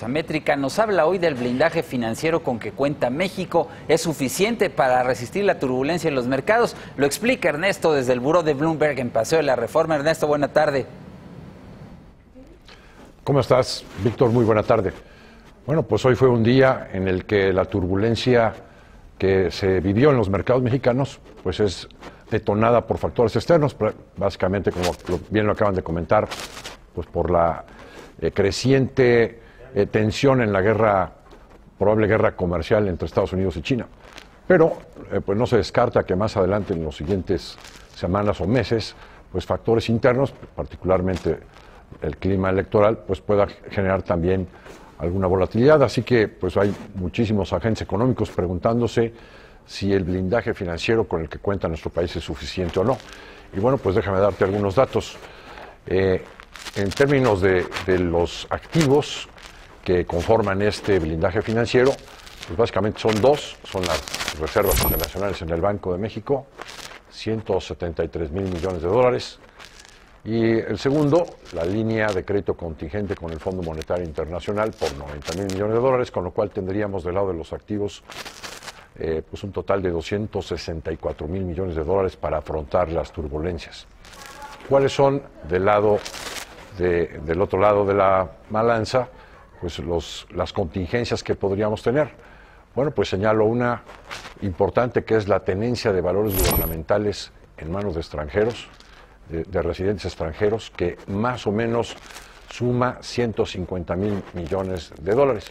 Métrica nos habla hoy del blindaje financiero con que cuenta México. ¿Es suficiente para resistir la turbulencia en los mercados? Lo explica Ernesto desde el buró de Bloomberg en Paseo de la Reforma. Ernesto, buena tarde. ¿Cómo estás, Víctor? Muy buena tarde. Bueno, pues hoy fue un día en el que la turbulencia que se vivió en los mercados mexicanos pues es detonada por factores externos, básicamente, como bien lo acaban de comentar, pues por la creciente tensión en la probable guerra comercial entre Estados Unidos y China. Pero pues no se descarta que más adelante, en los siguientes semanas o meses, pues factores internos, particularmente el clima electoral, pues pueda generar también alguna volatilidad. Así que pues hay muchísimos agentes económicos preguntándose si el blindaje financiero con el que cuenta nuestro país es suficiente o no. Y bueno, pues déjame darte algunos datos. En términos de los activos que conforman este blindaje financiero, pues básicamente son dos, son las reservas internacionales en el Banco de México, 173,000 millones de dólares, y el segundo, la línea de crédito contingente con el Fondo Monetario Internacional por 90,000 millones de dólares, con lo cual tendríamos del lado de los activos pues un total de 264,000 millones de dólares para afrontar las turbulencias. ¿Cuáles son del otro lado de la balanza? Pues las contingencias que podríamos tener. Bueno, pues señalo una importante, que es la tenencia de valores gubernamentales en manos de extranjeros, de residentes extranjeros, que más o menos suma 150,000 millones de dólares.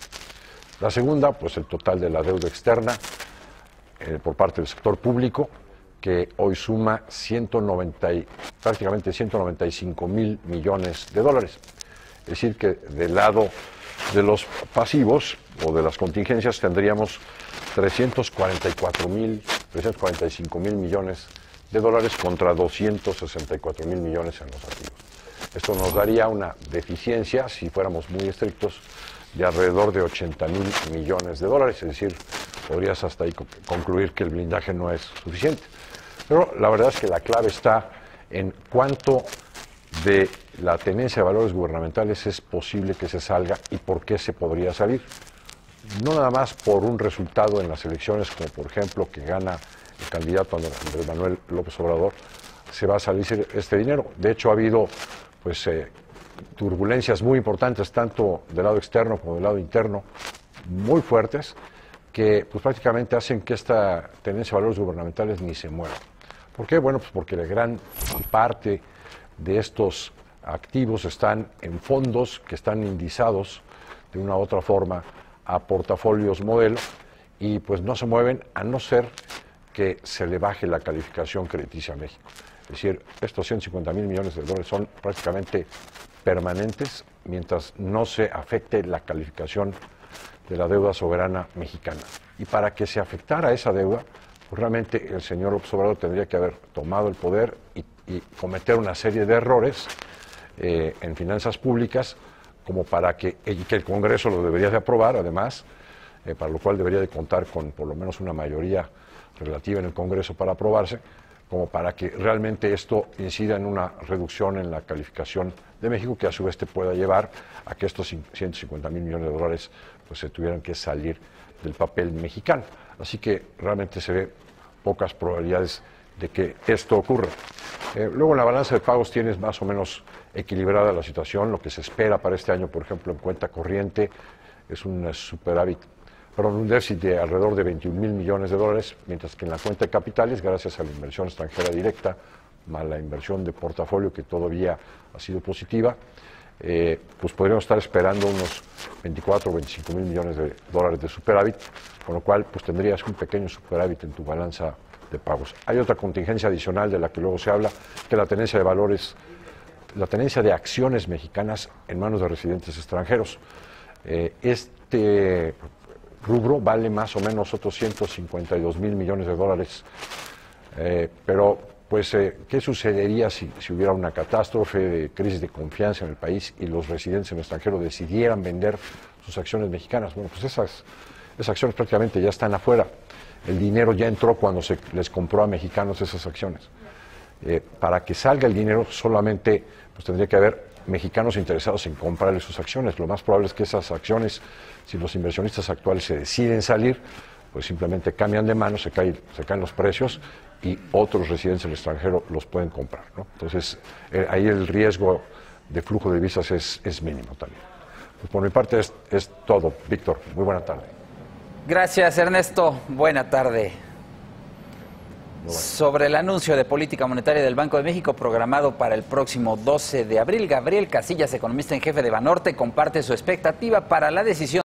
La segunda, pues el total de la deuda externa por parte del sector público, que hoy suma prácticamente 195,000 millones de dólares. Es decir, que del lado de los pasivos o de las contingencias tendríamos 345,000 millones de dólares contra 264,000 millones en los activos. Esto nos daría una deficiencia, si fuéramos muy estrictos, de alrededor de 80,000 millones de dólares, es decir, podrías hasta ahí concluir que el blindaje no es suficiente. Pero la verdad es que la clave está en cuánto de la tenencia de valores gubernamentales es posible que se salga y por qué se podría salir. No nada más por un resultado en las elecciones, como por ejemplo que gana el candidato Andrés Manuel López Obrador, se va a salir este dinero. De hecho, ha habido pues turbulencias muy importantes, tanto del lado externo como del lado interno, muy fuertes, que pues prácticamente hacen que esta tenencia de valores gubernamentales ni se mueva. ¿Por qué? Bueno, pues porque la gran parte de estos activos están en fondos que están indizados de una u otra forma a portafolios modelo y pues no se mueven a no ser que se le baje la calificación crediticia a México. Es decir, estos 150,000 millones de dólares son prácticamente permanentes mientras no se afecte la calificación de la deuda soberana mexicana. Y para que se afectara esa deuda, pues realmente el señor López Obrador tendría que haber tomado el poder y cometer una serie de errores en finanzas públicas, como para que el Congreso lo debería de aprobar, además, para lo cual debería de contar con por lo menos una mayoría relativa en el Congreso para aprobarse, como para que realmente esto incida en una reducción en la calificación de México, que a su vez te pueda llevar a que estos 150,000 millones de dólares pues se tuvieran que salir del papel mexicano. Así que realmente se ve pocas probabilidades de que esto ocurra. Luego en la balanza de pagos tienes más o menos equilibrada la situación. Lo que se espera para este año, por ejemplo, en cuenta corriente es un déficit de alrededor de 21,000 millones de dólares, mientras que en la cuenta de capitales, gracias a la inversión extranjera directa, más la inversión de portafolio que todavía ha sido positiva, pues podríamos estar esperando unos 24 o 25,000 millones de dólares de superávit, con lo cual pues tendrías un pequeño superávit en tu balanza de pagos. Hay otra contingencia adicional de la que luego se habla, que la tenencia de valores, la tenencia de acciones mexicanas en manos de residentes extranjeros. Este rubro vale más o menos otros 152,000 millones de dólares, pero pues ¿qué sucedería si hubiera una catástrofe de crisis de confianza en el país y los residentes en el extranjero decidieran vender sus acciones mexicanas? Bueno, pues esas acciones prácticamente ya están afuera. El dinero ya entró cuando se les compró a mexicanos esas acciones. Para que salga el dinero solamente pues tendría que haber mexicanos interesados en comprar sus acciones. Lo más probable es que esas acciones, si los inversionistas actuales se deciden salir, pues simplemente cambian de mano, se caen los precios y otros residentes del extranjero los pueden comprar, ¿no? Entonces, ahí el riesgo de flujo de divisas es mínimo también. Pues por mi parte es todo. Víctor, muy buena tarde. Gracias, Ernesto. Buena tarde. Sobre el anuncio de política monetaria del Banco de México programado para el próximo 12 de abril, Gabriel Casillas, economista en jefe de Banorte, comparte su expectativa para la decisión